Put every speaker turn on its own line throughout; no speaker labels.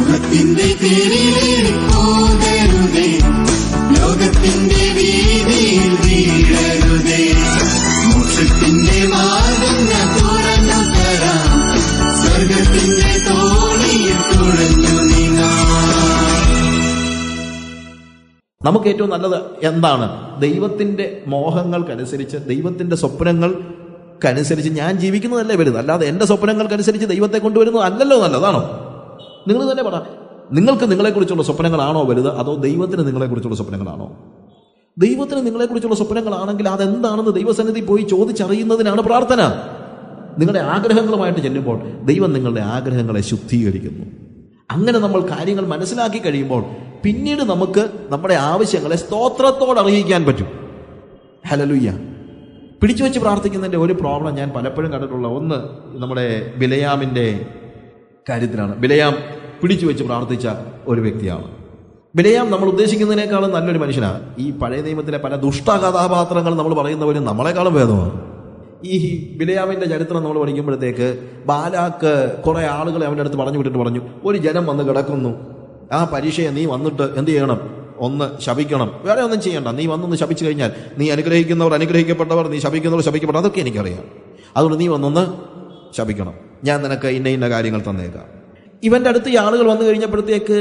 മോഹത്തിന്റെ പേരിൽ പോകരുതേ, ലോകത്തിന്റെ വീതിയിൽ വീഴരുതേ. മോക്ഷത്തിന്റെ മാർഗങ്ങൾ തുറന്നു തരാം, സ്വർഗത്തിന്റെ തോണിയിൽ തുഴഞ്ഞു നീങ്ങാം.
നമുക്ക് ഏറ്റവും നല്ലത് എന്താണ്? ദൈവത്തിന്റെ മോഹങ്ങൾക്കനുസരിച്ച്, ദൈവത്തിന്റെ സ്വപ്നങ്ങൾക്കനുസരിച്ച് ഞാൻ ജീവിക്കുന്നതല്ലേ വലുത്. അല്ലാതെ എന്റെ സ്വപ്നങ്ങൾക്കനുസരിച്ച് ദൈവത്തെ കൊണ്ടുവരുന്നത് അല്ലല്ലോ നല്ലതാണോ? നിങ്ങൾ തന്നെ പറ. നിങ്ങൾക്ക് നിങ്ങളെക്കുറിച്ചുള്ള സ്വപ്നങ്ങളാണോ വലുത്, അതോ ദൈവത്തിന് നിങ്ങളെക്കുറിച്ചുള്ള സ്വപ്നങ്ങളാണോ? ദൈവത്തിന് നിങ്ങളെക്കുറിച്ചുള്ള സ്വപ്നങ്ങളാണെങ്കിൽ അതെന്താണെന്ന് ദൈവസന്നിധി പോയി ചോദിച്ചറിയുന്നതിനാണ് പ്രാർത്ഥന. നിങ്ങളുടെ ആഗ്രഹങ്ങളുമായിട്ട് ചെല്ലുമ്പോൾ ദൈവം നിങ്ങളുടെ ആഗ്രഹങ്ങളെ ശുദ്ധീകരിക്കുന്നു. അങ്ങനെ നമ്മൾ കാര്യങ്ങൾ മനസ്സിലാക്കി കഴിയുമ്പോൾ പിന്നീട് നമുക്ക് നമ്മുടെ ആവശ്യങ്ങളെ സ്തോത്രത്തോടെ അറിയിക്കാൻ പറ്റും. ഹല്ലേലൂയ. പിടിച്ചു വെച്ച് പ്രാർത്ഥിക്കുന്നതിൻ്റെ ഒരു പ്രോബ്ലം ഞാൻ പലപ്പോഴും കണ്ടിട്ടുള്ള ഒന്ന് നമ്മുടെ ബിലയാമിൻ്റെ കാര്യത്തിലാണ്. ബിലയാം പിടിച്ചു വെച്ച് പ്രാർത്ഥിച്ച ഒരു വ്യക്തിയാണ്. ബിലയാം നമ്മൾ ഉദ്ദേശിക്കുന്നതിനേക്കാളും നല്ലൊരു മനുഷ്യനാണ്. ഈ പഴയ നിയമത്തിലെ പല ദുഷ്ട കഥാപാത്രങ്ങൾ നമ്മൾ പറയുന്നവരും നമ്മളെക്കാളും ഭേദമാണ്. ഈ ബിലയാമിൻ്റെ ചരിത്രം നമ്മൾ പഠിക്കുമ്പോഴത്തേക്ക് ബാലാക്ക് കുറേ ആളുകളെ അവൻ്റെ അടുത്ത് പറഞ്ഞു വിട്ടിട്ട് പറഞ്ഞു, ഒരു ജനം വന്ന് കിടക്കുന്നു, ആ പരീക്ഷയെ നീ വന്നിട്ട് എന്ത് ചെയ്യണം? ഒന്ന് ശപിക്കണം. വേറെ ഒന്നും ചെയ്യണ്ട, നീ വന്നൊന്ന് ശപിച്ചു കഴിഞ്ഞാൽ നീ അനുഗ്രഹിക്കുന്നവർ അനുഗ്രഹിക്കപ്പെട്ടവർ, നീ ശപിക്കുന്നവർ ശപിക്കപ്പെട്ടവർ, അതൊക്കെ എനിക്കറിയാം. അതുകൊണ്ട് നീ വന്നൊന്ന് ശപിക്കണം, ഞാൻ നിനക്ക് ഇന്ന ഇന്ന കാര്യങ്ങൾ തന്നേക്കാം. ഇവൻ്റെ അടുത്ത് ഈ ആളുകൾ വന്നു കഴിഞ്ഞപ്പോഴത്തേക്ക്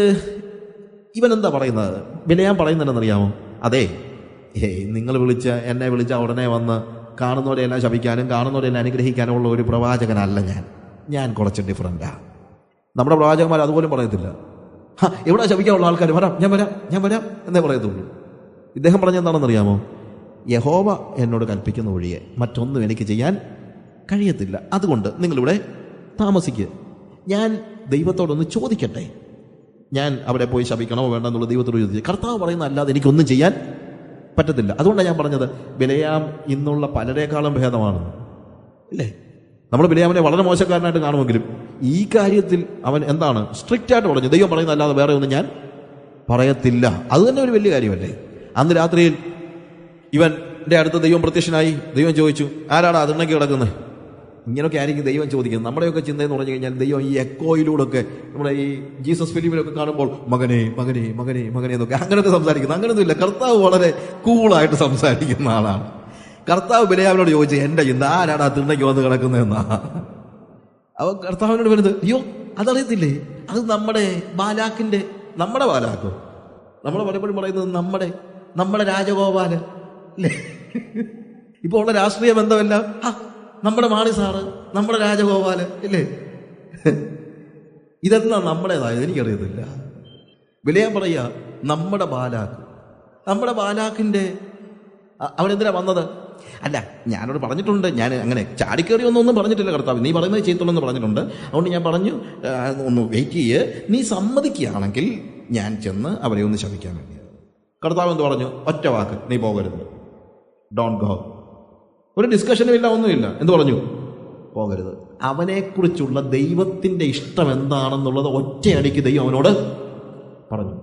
ഇവൻ എന്താ പറയുന്നത്? ബിലയാം പറയുന്നതെന്നറിയാമോ? അതെ, നിങ്ങൾ എന്നെ വിളിച്ച ഉടനെ വന്ന് കാണുന്നവരെല്ലാം ശപിക്കാനും കാണുന്നവരെല്ലാം അനുഗ്രഹിക്കാനും ഉള്ള ഒരു പ്രവാചകനല്ല ഞാൻ കുറച്ച് ഡിഫറൻറ്റാണ്. നമ്മുടെ പ്രവാചകന്മാർ അതുപോലും പറയത്തില്ല. എവിടെ ശപിക്കാനുള്ള ആൾക്കാർ ഞാൻ വരാം എന്നേ പറയത്തുള്ളൂ. ഇദ്ദേഹം പറഞ്ഞെന്താണെന്നറിയാമോ? യഹോവ എന്നോട് കൽപ്പിക്കുന്ന ഒഴികെ മറ്റൊന്നും എനിക്ക് ചെയ്യാൻ കഴിയത്തില്ല, അതുകൊണ്ട് നിങ്ങളിവിടെ താമസിക്കുക. ഞാൻ ദൈവത്തോടൊന്ന് ചോദിക്കട്ടെ, ഞാൻ അവിടെ പോയി ശപിക്കണോ വേണ്ടെന്നുള്ള ദൈവത്തോട് ചോദിച്ചു. കർത്താവ് പറയുന്ന അല്ലാതെ എനിക്കൊന്നും ചെയ്യാൻ പറ്റത്തില്ല. അതുകൊണ്ടാണ് ഞാൻ പറഞ്ഞത് ബിലയാം ഇന്നുള്ള പലരേക്കാളും ഭേദമാണ്. ഇല്ലേ? നമ്മൾ ബിലയാമിനെ വളരെ മോശക്കാരനായിട്ട് കാണുമെങ്കിലും ഈ കാര്യത്തിൽ അവൻ എന്താണ് സ്ട്രിക്റ്റ് ആയിട്ട് പറഞ്ഞു, ദൈവം പറയുന്ന അല്ലാതെ വേറെ ഒന്നും ഞാൻ പറയത്തില്ല. അത് തന്നെ ഒരു വലിയ കാര്യമല്ലേ? അന്ന് രാത്രിയിൽ ഇവൻ്റെ അടുത്ത് ദൈവം പ്രത്യക്ഷനായി. ദൈവം ചോദിച്ചു, ആരാടാ അതിണ്ണയ്ക്ക് കിടക്കുന്നത്? ഇങ്ങനെയൊക്കെ ആയിരിക്കും ദൈവം ചോദിക്കുന്നത്. നമ്മുടെയൊക്കെ ചിന്തയെന്ന് പറഞ്ഞു കഴിഞ്ഞാൽ ദൈവം ഈ എക്കോയിലൂടെയൊക്കെ നമ്മുടെ ഈ ജീസസ് ഫിലിമിലൊക്കെ കാണുമ്പോൾ മകനെ മകനെ മകനെ മകനെ എന്നൊക്കെ അങ്ങനെയൊക്കെ സംസാരിക്കുന്നത്. അങ്ങനെയൊന്നുമില്ല. കർത്താവ് വളരെ കൂളായിട്ട് സംസാരിക്കുന്ന ആളാണ്. കർത്താവ് ബിലയാമിനോട് ചോദിച്ചു, എൻ്റെ ചിന്ത ആരാടാ തിണ്ണയ്ക്ക് വന്ന് കിടക്കുന്നതെന്നാ. അവ കർത്താവിനോട് വരുന്നത്, അയ്യോ അതറിയത്തില്ലേ, അത് നമ്മുടെ ബാലാക്കോ, നമ്മൾ പലപ്പോഴും പറയുന്നത് നമ്മുടെ രാജഗോപാലൻ അല്ലേ? ഇപ്പോൾ ഉള്ള രാഷ്ട്രീയ ബന്ധമെല്ലാം നമ്മുടെ മാണി സാറ്, നമ്മുടെ രാജഗോപാലൻ ഇല്ലേ? ഇതെന്താ നമ്മുടേതായത് എനിക്കറിയത്തില്ല. ബിലയാം പറയുക, നമ്മുടെ ബാലാക്കിൻ്റെ അവനെന്തിനാ വന്നത്? അല്ല, ഞാനോട് പറഞ്ഞിട്ടുണ്ട്, ഞാൻ അങ്ങനെ ചാടിക്കേറി ഒന്നും പറഞ്ഞിട്ടില്ല കർത്താവ്, നീ പറയുന്നത് ചെയ്യത്തുള്ളൂ പറഞ്ഞിട്ടുണ്ട്. അതുകൊണ്ട് ഞാൻ പറഞ്ഞു, ഒന്ന് വെയിറ്റ് ചെയ്യ്, നീ സമ്മതിക്കുകയാണെങ്കിൽ ഞാൻ ചെന്ന് അവരെ ഒന്ന് ശപിക്കാൻ വേണ്ടി. കർത്താവ് എന്ത് പറഞ്ഞു? ഒറ്റ വാക്ക്, നീ പോകരുത്, ഡോണ്ട് ഗോ. ഒരു ഡിസ്കഷനും ഇല്ല, ഒന്നുമില്ല. എന്ത് പറഞ്ഞു? പോകരുത്. അവനെക്കുറിച്ചുള്ള ദൈവത്തിൻ്റെ ഇഷ്ടം എന്താണെന്നുള്ളത് ഒറ്റയടിക്ക് ദൈവം അവനോട് പറഞ്ഞു.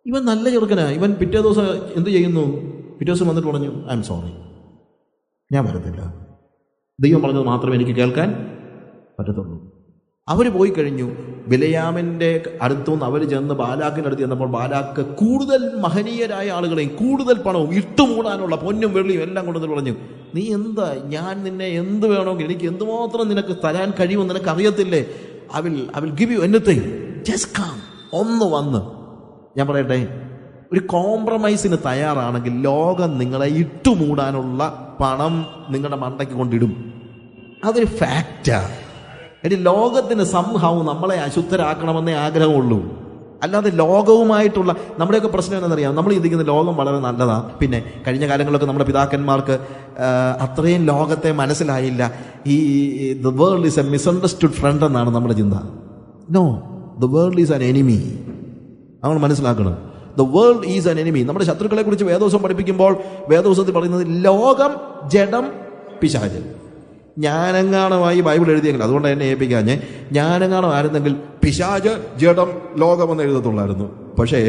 ഇവൻ നല്ല ചെറുക്കനാണ്. ഇവൻ പിറ്റേ ദിവസം എന്ത് ചെയ്യുന്നു? പിറ്റേ ദിവസം വന്നിട്ട് പറഞ്ഞു, ഐ എം സോറി, ഞാൻ വരത്തില്ല, ദൈവം പറഞ്ഞത് മാത്രമേ എനിക്ക് കേൾക്കാൻ പറ്റത്തുള്ളൂ. അവർ പോയി കഴിഞ്ഞു. ബിലയാമിൻ്റെ അടുത്തുനിന്ന് അവർ ചെന്ന് ബാലാക്കിൻ്റെ അടുത്ത് ചെന്നപ്പോൾ ബാലാക്ക് കൂടുതൽ മഹനീയരായ ആളുകളെയും കൂടുതൽ പണവും ഇട്ടുമൂടാനുള്ള പൊന്നും വെള്ളിയും എല്ലാം കൊണ്ടുവന്ന് പറഞ്ഞു, നീ എന്താ, ഞാൻ നിന്നെ എന്ത് വേണമെങ്കിൽ എനിക്ക് എന്തുമാത്രം നിനക്ക് തരാൻ കഴിയുമെന്ന് നിനക്ക് അറിയത്തില്ലേ? I will give you anything, just come. ഒന്ന് വന്ന്, ഞാൻ പറയട്ടെ, ഒരു കോംപ്രമൈസിന് തയ്യാറാണെങ്കിൽ ലോകം നിങ്ങളെ ഇട്ടുമൂടാനുള്ള പണം നിങ്ങളുടെ മണ്ടയ്ക്ക് കൊണ്ടിടും. അതൊരു ഫാക്റ്റാണ്. എടി, ലോകത്തിന് സംഭവം നമ്മളെ അശുദ്ധരാക്കണമെന്നേ ആഗ്രഹമുള്ളൂ. അല്ലാതെ ലോകവുമായിട്ടുള്ള നമ്മുടെയൊക്കെ പ്രശ്നം എന്താണെന്നറിയാം? നമ്മൾ ചിന്തിക്കുന്ന ലോകം വളരെ നല്ലതാണ്. പിന്നെ കഴിഞ്ഞ കാലങ്ങളിലൊക്കെ നമ്മുടെ പിതാക്കന്മാർക്ക് അത്രയും ലോകത്തെ മനസ്സിലായില്ല. ഈ the world is a misunderstood friend എന്നാണ് നമ്മുടെ ചിന്ത. No, the world is an enemy. നമ്മൾ മനസ്സിലാക്കണം, the world is an enemy. നമ്മുടെ ശത്രുക്കളെ കുറിച്ച് വേദവസം പഠിപ്പിക്കുമ്പോൾ വേദവസത്തിൽ പറയുന്നത് ലോകം, ജഡം, പിശാച്. ജ്ഞാനങ്ങാണമായി ബൈബിൾ എഴുതിയെങ്കിൽ, അതുകൊണ്ട് എന്നെ ഏൽപ്പിക്കാഞ്ഞ്, ജ്ഞാനങ്ങാണം ആയിരുന്നെങ്കിൽ പിശാച്, ജഡം, ലോകമെന്ന് എഴുതത്തുള്ളായിരുന്നു. പക്ഷേ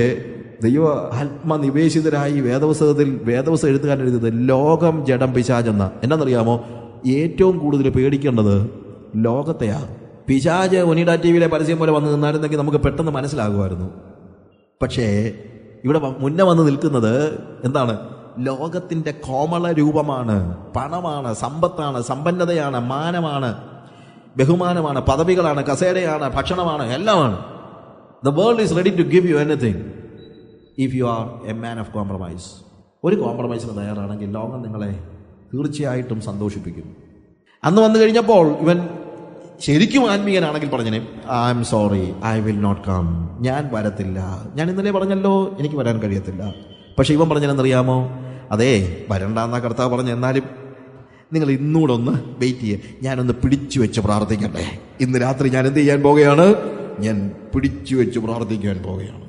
ദൈവ ആത്മനിവേശിതരായി വേദവസം എഴുത്തുകാരൻ എഴുതിയത് ലോകം, ജഡം, പിശാച് എന്നാ. എന്നാന്നറിയാമോ? ഏറ്റവും കൂടുതൽ പേടിക്കേണ്ടത് ലോകത്തെയാ. പിശാച് ഒനിഡ ടിവിയിലെ പരസ്യം പോലെ വന്ന് നിന്നായിരുന്നെങ്കിൽ നമുക്ക് പെട്ടെന്ന് മനസ്സിലാകുമായിരുന്നു. പക്ഷേ ഇവിടെ മുന്നേ വന്ന് നിൽക്കുന്നത് എന്താണ്? ലോകത്തിൻ്റെ കോമള രൂപമാണ്, പണമാണ്, സമ്പത്താണ്, സമ്പന്നതയാണ്, മാനമാണ്, ബഹുമാനമാണ്, പദവികളാണ്, കസേരയാണ്, ഭക്ഷണമാണ്, എല്ലാമാണ്. The world is ready to give you anything if you are a man of compromise. ഒരു കോംപ്രമൈസിന് തയ്യാറാണെങ്കിൽ ലോകം നിങ്ങളെ തീർച്ചയായിട്ടും സന്തോഷിപ്പിക്കും. അന്ന് വന്നു കഴിഞ്ഞപ്പോൾ ഇവൻ ശരിക്കും ആത്മീയനാണെങ്കിൽ പറഞ്ഞേ, I am sorry, I will not come, ഞാൻ വരത്തില്ല. ഞാൻ ഇന്നലെ പറഞ്ഞല്ലോ എനിക്ക് വരാൻ കഴിയത്തില്ല. പക്ഷെ ഇവൻ പറഞ്ഞെന്നറിയാമോ? അതേ, വരണ്ടെന്നാ കർത്താവ് പറഞ്ഞു, എന്നാലും നിങ്ങൾ ഇന്നൂടെ ഒന്ന് വെയിറ്റ് ചെയ്യുക, ഞാനൊന്ന് പിടിച്ചു വെച്ച് പ്രാർത്ഥിക്കട്ടെ. ഇന്ന് രാത്രി ഞാൻ എന്ത് ചെയ്യാൻ പോകുകയാണ്? ഞാൻ പിടിച്ചു വെച്ച് പ്രാർത്ഥിക്കാൻ പോകുകയാണ്.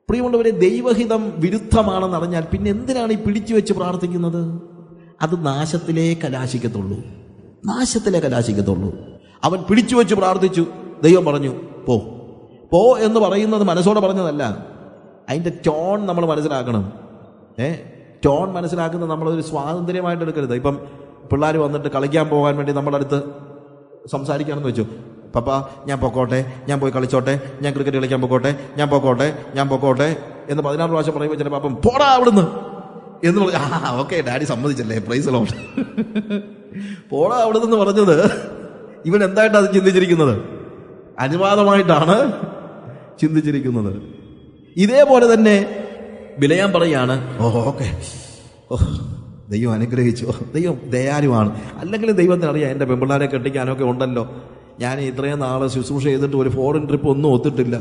പ്രിയമുള്ളവരെ, ദൈവഹിതം വിരുദ്ധമാണെന്ന് അറിഞ്ഞാൽ പിന്നെ എന്തിനാണ് ഈ പിടിച്ചു വെച്ച് പ്രാർത്ഥിക്കുന്നത്? അത് നാശത്തിലേ കലാശിക്കത്തുള്ളൂ, നാശത്തിലേ കലാശിക്കത്തുള്ളൂ. അവൻ പിടിച്ചു വെച്ച് പ്രാർത്ഥിച്ചു. ദൈവം പറഞ്ഞു പോ. പോ എന്ന് പറയുന്നത് മനസ്സോടെ പറഞ്ഞതല്ല, അതിൻ്റെ ടോൺ നമ്മൾ മനസ്സിലാക്കണം. ടോൺ മനസ്സിലാക്കുന്നത് നമ്മളൊരു സ്വാതന്ത്ര്യമായിട്ട് എടുക്കരുത്. ഇപ്പം പിള്ളേർ വന്നിട്ട് കളിക്കാൻ പോകാൻ വേണ്ടി നമ്മുടെ അടുത്ത് സംസാരിക്കുകയാണെന്ന് വെച്ചു, പപ്പ ഞാൻ പൊക്കോട്ടെ, ഞാൻ പോയി കളിച്ചോട്ടെ, ഞാൻ ക്രിക്കറ്റ് കളിക്കാൻ പൊക്കോട്ടെ, ഞാൻ പൊക്കോട്ടെ, ഞാൻ പൊക്കോട്ടെ എന്ന് 16 പ്രാവശ്യം പറയുമ്പോൾ ചില പാപ്പം പോടാ അവിടുന്ന് എന്ന് പറഞ്ഞു. ഓക്കെ, ഡാഡി സമ്മതിച്ചല്ലേ, പ്രൈസ് ലോർഡ്. പോടാ അവിടുന്ന് പറഞ്ഞത് ഇവൻ എന്തായിട്ടാണ് അത് ചിന്തിച്ചിരിക്കുന്നത്? അനുവാദമായിട്ടാണ് ചിന്തിച്ചിരിക്കുന്നത്. ഇതേപോലെ തന്നെ ബിലയാം പറയാണ്, ഓക്കെ, ദൈവം അനുഗ്രഹിച്ചു, ദൈവം ദയാലുവാണ്. അല്ലെങ്കിൽ ദൈവത്തിന് അറിയാം എൻ്റെ പെൺപിള്ളാരെ കെട്ടിക്കാനൊക്കെ ഉണ്ടല്ലോ, ഞാൻ ഇത്രയും നാളെ ശുശ്രൂഷ ചെയ്തിട്ട് ഒരു ഫോറിൻ ട്രിപ്പ് ഒന്നും ഒത്തിട്ടില്ല,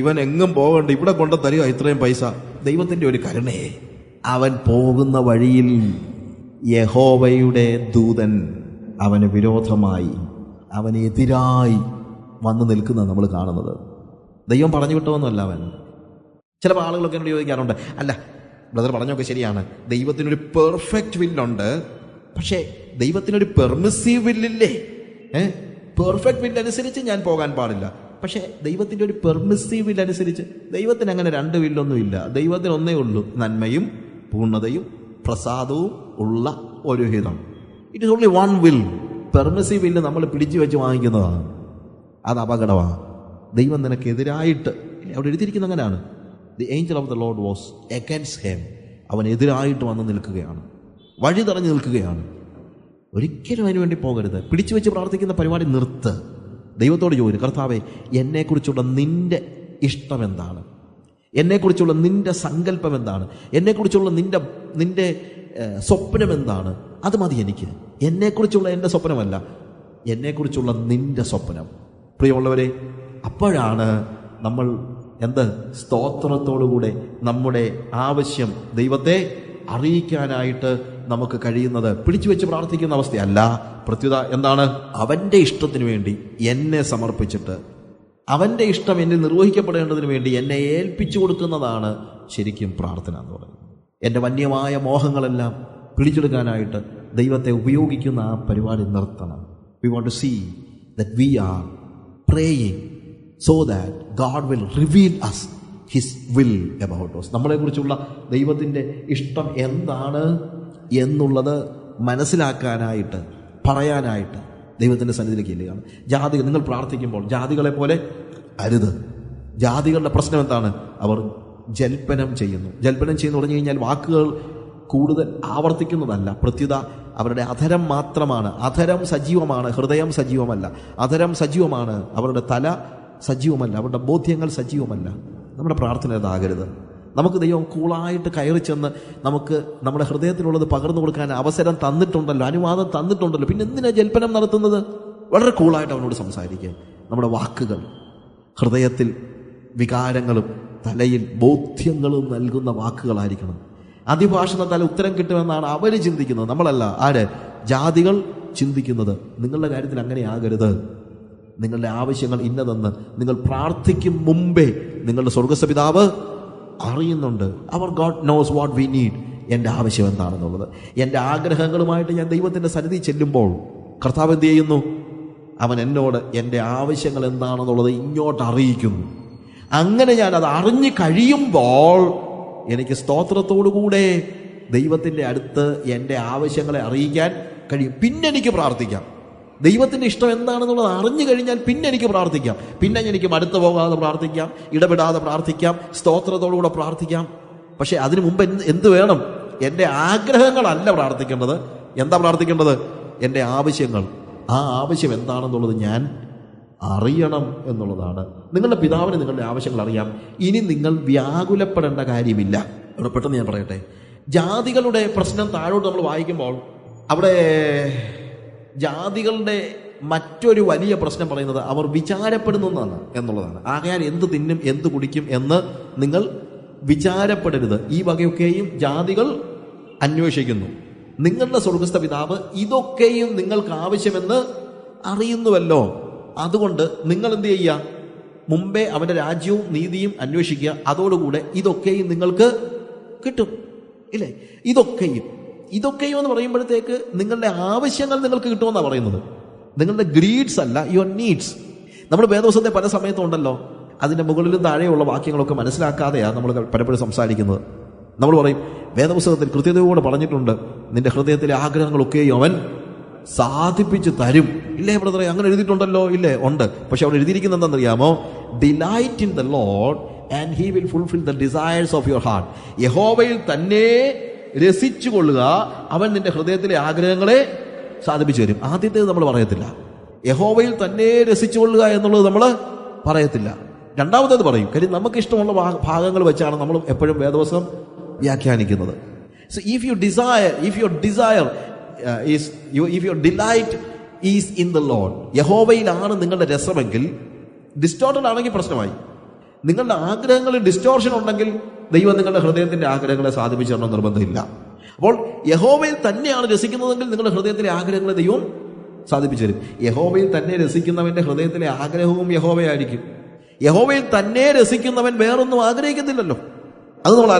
ഇവൻ എങ്ങും പോകണ്ട, ഇവിടെ കൊണ്ട് തരിക ഇത്രയും പൈസ. ദൈവത്തിൻ്റെ ഒരു കരുണയെ. അവൻ പോകുന്ന വഴിയിൽ യഹോവയുടെ ദൂതൻ അവന് വിരോധമായി, അവനെതിരായി വന്നു നിൽക്കുന്നത് നമ്മൾ കാണുന്നത്. ദൈവം പറഞ്ഞു വിട്ടതൊന്നുമല്ല അവൻ. ചില ആളുകളൊക്കെ എന്നോട് ചോദിക്കാറുണ്ട്, അല്ല ബ്രദർ പറഞ്ഞൊക്കെ ശരിയാണ്, ദൈവത്തിനൊരു പെർഫെക്റ്റ് വില്ലുണ്ട്, പക്ഷേ ദൈവത്തിനൊരു പെർമിസീവ് വില്ലില്ലേ? പെർഫെക്റ്റ് വില്ലനുസരിച്ച് ഞാൻ പോകാൻ പാടില്ല, പക്ഷേ ദൈവത്തിൻ്റെ ഒരു പെർമിസീവ് വില്ലനുസരിച്ച്. ദൈവത്തിന് അങ്ങനെ 2 വില്ലൊന്നുമില്ല. ദൈവത്തിന് ഒന്നേ ഉള്ളൂ, നന്മയും പൂർണ്ണതയും പ്രസാദവും ഉള്ള ഒരു ഹിതം. It is only one will. Permissive വില്ല് നമ്മൾ പിടിച്ചു വെച്ച് വാങ്ങിക്കുന്നതാണ്, അത് അപകടമാണ്. ദൈവം നിനക്കെതിരായിട്ട്, അവിടെ എഴുതിയിരിക്കുന്നത് അങ്ങനെയാണ്, the Angel of the Lord was against him. അവൻ എതിരായിട്ട് വന്ന് നിൽക്കുകയാണ്, വഴി തടഞ്ഞു നിൽക്കുകയാണ്. ഒരിക്കലും അതിനു വേണ്ടി പോകരുത്. പിടിച്ചു വെച്ച് പ്രാർത്ഥിക്കുന്ന പരിപാടി നിർത്ത്. ദൈവത്തോട് ചോദിക്കും, കർത്താവേ, എന്നെക്കുറിച്ചുള്ള നിന്റെ ഇഷ്ടം എന്താണ്? എന്നെക്കുറിച്ചുള്ള നിന്റെ സങ്കല്പം എന്താണ്? എന്നെക്കുറിച്ചുള്ള നിന്റെ സ്വപ്നം എന്താണ്? അത് മതി എനിക്ക്. എന്നെക്കുറിച്ചുള്ള എൻ്റെ സ്വപ്നമല്ല, എന്നെക്കുറിച്ചുള്ള നിന്റെ സ്വപ്നം. പ്രിയമുള്ളവരെ, അപ്പോഴാണ് നമ്മൾ സ്തോത്രത്തോടുകൂടെ നമ്മുടെ ആവശ്യം ദൈവത്തെ അറിയിക്കാനായിട്ട് നമുക്ക് കഴിയുന്നത്. പിടിച്ചു വെച്ച് പ്രാർത്ഥിക്കുന്ന അവസ്ഥയല്ല. പ്രത്യുത എന്താണ്? അവൻ്റെ ഇഷ്ടത്തിന് വേണ്ടി എന്നെ സമർപ്പിച്ചിട്ട് അവൻ്റെ ഇഷ്ടം എന്നിൽ നിർവഹിക്കപ്പെടേണ്ടതിന് വേണ്ടി എന്നെ ഏൽപ്പിച്ചു കൊടുക്കുന്നതാണ് ശരിക്കും പ്രാർത്ഥന എന്ന് പറയുന്നത്. എൻ്റെ വന്യമായ മോഹങ്ങളെല്ലാം പിടിച്ചെടുക്കാനായിട്ട് ദൈവത്തെ ഉപയോഗിക്കുന്ന ആ പരിപാടി നിർത്തണം. We want to see that we are praying so that God will reveal us His will about us. നമ്മളെക്കുറിച്ചുള്ള ദൈവത്തിൻ്റെ ഇഷ്ടം എന്താണ് എന്നുള്ളത് മനസ്സിലാക്കാനായിട്ട്, പറയാനായിട്ട് ദൈവത്തിൻ്റെ സന്നിധിയിലേക്ക് ചെല്ലുകയാണ്. ജാതികൾ, നിങ്ങൾ പ്രാർത്ഥിക്കുമ്പോൾ ജാതികളെ പോലെ അരുത്. ജാതികളുടെ പ്രശ്നം എന്താണ്? അവർ ജൽപ്പനം ചെയ്യുന്നു. ജൽപ്പനം ചെയ്യുന്നു പറഞ്ഞു കഴിഞ്ഞാൽ വാക്കുകൾ കൂടുതൽ ആവർത്തിക്കുന്നതല്ല, പ്രത്യുത അവരുടെ അധരം മാത്രമാണ്. അധരം സജീവമാണ്, ഹൃദയം സജീവമല്ല. അധരം സജീവമാണ്, അവരുടെ തല സജീവമല്ല, അവരുടെ ബോധ്യങ്ങൾ സജീവമല്ല. നമ്മുടെ പ്രാർത്ഥന അതാകരുത്. നമുക്ക് ദൈവം കൂളായിട്ട് കയറി ചെന്ന് നമുക്ക് നമ്മുടെ ഹൃദയത്തിലുള്ളത് പകർന്നു കൊടുക്കാൻ അവസരം തന്നിട്ടുണ്ടല്ലോ, അനുവാദം തന്നിട്ടുണ്ടല്ലോ. പിന്നെ എന്തിനാ ജൽപ്പനം നടത്തുന്നത്? വളരെ കൂളായിട്ട് അവനോട് സംസാരിക്കുക. നമ്മുടെ വാക്കുകൾ ഹൃദയത്തിൽ വികാരങ്ങളും തലയിൽ ബോധ്യങ്ങളും നൽകുന്ന വാക്കുകളായിരിക്കണം. അതിഭാഷണത്താൽ ഉത്തരം കിട്ടുമെന്നാണ് അവർ ചിന്തിക്കുന്നത്, നമ്മളല്ല. ആര്? ജാതികൾ ചിന്തിക്കുന്നത്. നിങ്ങളുടെ കാര്യത്തിൽ അങ്ങനെ ആകരുത്. നിങ്ങളുടെ ആവശ്യങ്ങൾ ഇന്നതെന്ന് നിങ്ങൾ പ്രാർത്ഥിക്കും മുമ്പേ നിങ്ങളുടെ സ്വർഗസ്വപിതാവ് അറിയുന്നുണ്ട്. അവർ God knows what we need. എൻ്റെ ആവശ്യം എന്താണെന്നുള്ളത്, എൻ്റെ ആഗ്രഹങ്ങളുമായിട്ട് ഞാൻ ദൈവത്തിൻ്റെ സന്നിധി ചെല്ലുമ്പോൾ കർത്താവ് എന്ത് ചെയ്യുന്നു? അവൻ എന്നോട് എൻ്റെ ആവശ്യങ്ങൾ എന്താണെന്നുള്ളത് ഇങ്ങോട്ട് അറിയിക്കുന്നു. അങ്ങനെ ഞാൻ അത് അറിഞ്ഞു കഴിയുമ്പോൾ എനിക്ക് സ്തോത്രത്തോടുകൂടെ ദൈവത്തിൻ്റെ അടുത്ത് എൻ്റെ ആവശ്യങ്ങളെ അറിയിക്കാൻ കഴിയും. പിന്നെ എനിക്ക് പ്രാർത്ഥിക്കാം. ദൈവത്തിൻ്റെ ഇഷ്ടം എന്താണെന്നുള്ളത് അറിഞ്ഞു കഴിഞ്ഞാൽ പിന്നെ എനിക്ക് പ്രാർത്ഥിക്കാം. പിന്നെ എനിക്ക് മടുത്തു പോകാതെ പ്രാർത്ഥിക്കാം, ഇടപെടാതെ പ്രാർത്ഥിക്കാം, സ്തോത്രത്തോടുകൂടെ പ്രാർത്ഥിക്കാം. പക്ഷെ അതിനു മുമ്പ് എന്ത് വേണം? എൻ്റെ ആഗ്രഹങ്ങളല്ല പ്രാർത്ഥിക്കേണ്ടത്. എന്താ പ്രാർത്ഥിക്കേണ്ടത്? എൻ്റെ ആവശ്യങ്ങൾ. ആ ആവശ്യം എന്താണെന്നുള്ളത് ഞാൻ അറിയണം എന്നുള്ളതാണ്. നിങ്ങളുടെ പിതാവിന് നിങ്ങളുടെ ആവശ്യങ്ങൾ അറിയാം. ഇനി നിങ്ങൾ വ്യാകുലപ്പെടേണ്ട കാര്യമില്ല. അവിടെ പെട്ടെന്ന് ഞാൻ പറയട്ടെ, ജാതികളുടെ പ്രശ്നം താഴോട്ട് നമ്മൾ വായിക്കുമ്പോൾ അവിടെ ജാതികളുടെ മറ്റൊരു വലിയ പ്രശ്നം പറയുന്നത് അവർ വിചാരപ്പെടുന്നതാണ് എന്നുള്ളതാണ്. ആകയാൽ എന്ത് തിന്നും എന്ത് കുടിക്കും എന്ന് നിങ്ങൾ വിചാരപ്പെടരുത്. ഈ വകയൊക്കെയും ജാതികൾ അന്വേഷിക്കുന്നു. നിങ്ങളുടെ സ്വർഗസ്ഥ പിതാവ് ഇതൊക്കെയും നിങ്ങൾക്ക് ആവശ്യമെന്ന് അറിയുന്നുവല്ലോ. അതുകൊണ്ട് നിങ്ങൾ എന്ത് ചെയ്യുക? മുമ്പേ അവൻ്റെ രാജ്യവും നീതിയും അന്വേഷിക്കുക. അതോടുകൂടെ ഇതൊക്കെയും നിങ്ങൾക്ക് കിട്ടും. ഇല്ലേ? ഇതൊക്കെയും എന്ന് പറയുമ്പോഴത്തേക്ക് നിങ്ങളുടെ ആവശ്യങ്ങൾ നിങ്ങൾക്ക് കിട്ടുമെന്നാണ് പറയുന്നത്. നിങ്ങളുടെ ഗ്രീഡ്സ് അല്ല, യുവർ നീഡ്സ്. നമ്മൾ വേദപുസ്തകത്തെ പല സമയത്തും ഉണ്ടല്ലോ, അതിൻ്റെ മുകളിലും താഴെയുള്ള വാക്യങ്ങളൊക്കെ മനസ്സിലാക്കാതെയാണ് നമ്മൾ പലപ്പോഴും സംസാരിക്കുന്നത്. നമ്മൾ പറയും വേദപുസ്തകത്തിൽ കൃത്യതയോടെ പറഞ്ഞിട്ടുണ്ട്, നിന്റെ ഹൃദയത്തിലെ ആഗ്രഹങ്ങളൊക്കെയും അവൻ സാധിപ്പിച്ച് തരും. ഇല്ലേ ബ്രദറെ? അങ്ങനെ എഴുതിയിട്ടുണ്ടല്ലോ. ഇല്ലേ? ഉണ്ട്. പക്ഷെ അവിടെ എഴുതിയിരിക്കുന്നത് എന്താണെന്നറിയാമോ? Delight in the Lord and he will fulfil the desires of your heart. യഹോവയിൽ തന്നെ രസിച്ചു കൊള്ളുക, അവൻ നിന്റെ ഹൃദയത്തിലെ ആഗ്രഹങ്ങളെ സാധിപ്പിച്ചു തരും. ആദ്യത്തേത് നമ്മൾ പറയത്തില്ല. യഹോവയിൽ തന്നെ രസിച്ചു കൊള്ളുക എന്നുള്ളത് നമ്മൾ പറയത്തില്ല. രണ്ടാമത്തേത് പറയും. കാര്യം നമുക്ക് ഇഷ്ടമുള്ള ഭാഗങ്ങൾ വെച്ചാണ് നമ്മൾ എപ്പോഴും വേദവസ്തം വ്യാഖ്യാനിക്കുന്നത്. So if your delight is in the Lord, യഹോവയിലാണ് നിങ്ങളുടെ രസമെങ്കിൽ, ഡിസ്റ്റോർട്ടഡ് ആണെങ്കിൽ പ്രശ്നമായി. നിങ്ങളുടെ ആഗ്രഹങ്ങളിൽ ഡിസ്റ്റോർഷൻ ഉണ്ടെങ്കിൽ ദൈവം നിങ്ങളുടെ ഹൃദയത്തിന്റെ ആഗ്രഹങ്ങളെ സാധിപ്പിച്ചു തരണം നിർബന്ധമില്ല. അപ്പോൾ യഹോവയിൽ തന്നെയാണ് രസിക്കുന്നതെങ്കിൽ നിങ്ങളുടെ ഹൃദയത്തിലെ ആഗ്രഹങ്ങളെ ദൈവം സാധിപ്പിച്ചു തരും. യഹോവയിൽ തന്നെ രസിക്കുന്നവന്റെ ഹൃദയത്തിലെ ആഗ്രഹവും യഹോവയായിരിക്കും. യഹോവയിൽ തന്നെ രസിക്കുന്നവൻ വേറൊന്നും ആഗ്രഹിക്കുന്നില്ലല്ലോ. അത് നമ്മൾ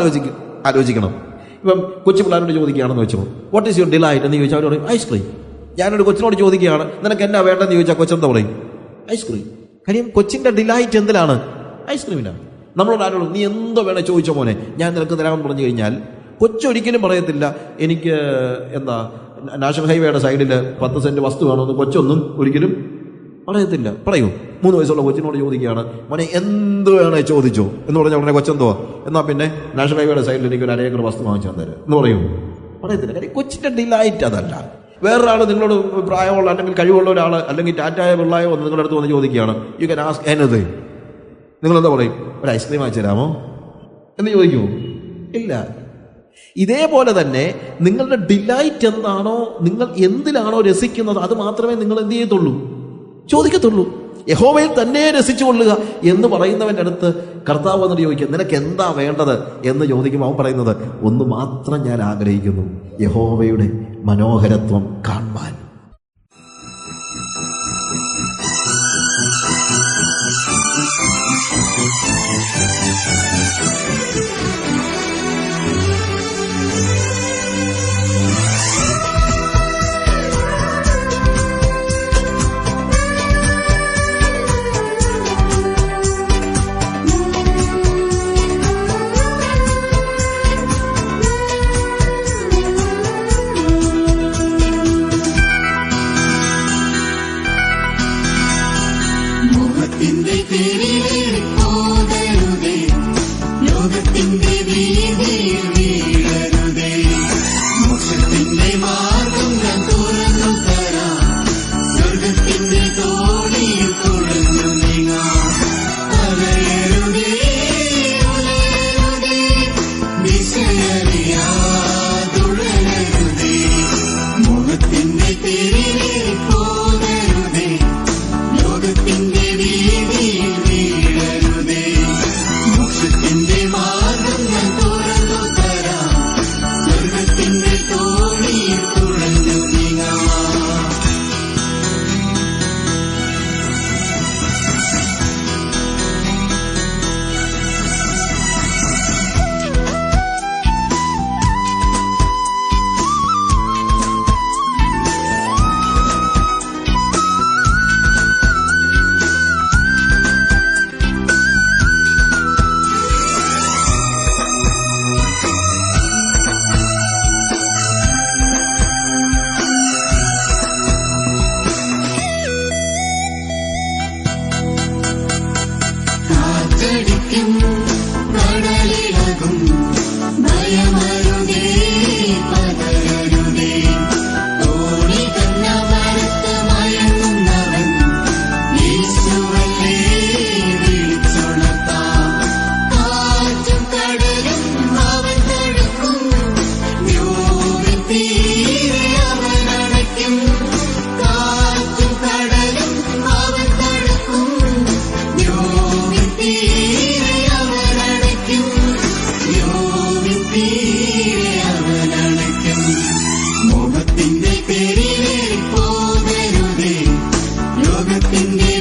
ആലോചിക്കണം. ഇപ്പം കൊച്ചു പിള്ളേരോട് ചോദിക്കുകയാണെന്ന് വെച്ചോ, വാട്ട് ഈസ് യുവർ ഡിലൈറ്റ് എന്ന് ചോദിച്ചാൽ അവർ പറയും ഐസ്ക്രീം. ഞാനൊരു കൊച്ചിനോട് ചോദിക്കുകയാണ്, നിനക്ക് എന്നാ വേണ്ടെന്ന് ചോദിച്ചാൽ കൊച്ചെന്താ പറയും? ഐസ്ക്രീം. കാര്യം കൊച്ചിന്റെ ഡിലൈറ്റ് എന്തിലാണ്? ഐസ്ക്രീമിനാണ്. നമ്മളോട് ആരോടും നീ എന്തോ വേണേ ചോദിച്ചോ മോനെ, ഞാൻ നിനക്ക് തരാമെന്ന് പറഞ്ഞു കഴിഞ്ഞാൽ കൊച്ചൊരിക്കലും പറയത്തില്ല എനിക്ക് നാഷണൽ ഹൈവേയുടെ സൈഡിൽ 10 സെന്റ് വസ്തു വേണമെന്ന് കൊച്ചൊന്നും ഒരിക്കലും പറയത്തില്ല. പറയൂ? 3 വയസ്സുള്ള കൊച്ചിനോട് ചോദിക്കുകയാണ്, മോനെ എന്ത് വേണേ ചോദിച്ചോ എന്ന് പറഞ്ഞാൽ ഉടനെ കൊച്ചെന്തോ എന്നാൽ പിന്നെ നാഷണൽ ഹൈവേയുടെ സൈഡിൽ എനിക്ക് ഒരു 1 ഏക്കർ വസ്തു വാങ്ങിച്ചാൽ തരാം എന്ന് പറയൂ? പറയത്തില്ല. കാര്യം കൊച്ചിന്റെ ഡിലൈറ്റ് അതല്ല. വേറൊരാൾ നിങ്ങളോട് പ്രായമുള്ള അല്ലെങ്കിൽ കഴിവുള്ള ഒരാൾ അല്ലെങ്കിൽ ടാറ്റായ പിള്ളായോ നിങ്ങളുടെ അടുത്ത് വന്ന് ചോദിക്കുകയാണ്, യു ക്യാൻ ആസ്ക് എനിത്തിങ്. നിങ്ങളെന്താ പറയും? ഒരു ഐസ്ക്രീം വാങ്ങിച്ചു തരാമോ എന്ന് ചോദിക്കുമോ? ഇല്ല. ഇതേപോലെ തന്നെ നിങ്ങളുടെ ഡിലൈറ്റ് എന്താണോ, നിങ്ങൾ എന്തിലാണോ രസിക്കുന്നത്, അത് മാത്രമേ നിങ്ങൾ എന്ത് ചെയ്യത്തുള്ളൂ? ചോദിക്കത്തുള്ളൂ. യഹോവയിൽ തന്നെ രസിച്ചു കൊള്ളുക എന്ന് പറയുന്നവൻ്റെ അടുത്ത് കർത്താവ് എന്നിട്ട് ചോദിക്കുക, നിനക്ക് എന്താ വേണ്ടത് എന്ന് ചോദിക്കുമ്പോൾ അവൻ പറയുന്നത്, ഒന്ന് മാത്രം ഞാൻ ആഗ്രഹിക്കുന്നു, യഹോവയുടെ മനോഹരത്വം കാണുവാൻ.
ലോകത്തിന്റെ വീതിയിൽ അവനണയ്ക്കും. കടലിളകും ഭയമരുതേ, പതരരുതേ. തോണി കന്നമരത്ത് മയങ്ങുന്നവൻ യേശുവല്ലേ, വിളിച്ചുണർത്താം. കാറ്റും കടലും അവൻ തടുക്കും, ദ്രോവിൻ തീരെ അവനണയ്ക്കും. കാറ്റും കടലും അവൻ തടുക്കും, ദ്രോവിൻ തീരെ അവനണയ്ക്കും. ദ്രോവിൻ തീരെ അവനണയ്ക്കും. മോഹത്തിന്റെ പേരിലേറി പോകരുതേ, ലോകത്തിന്റെ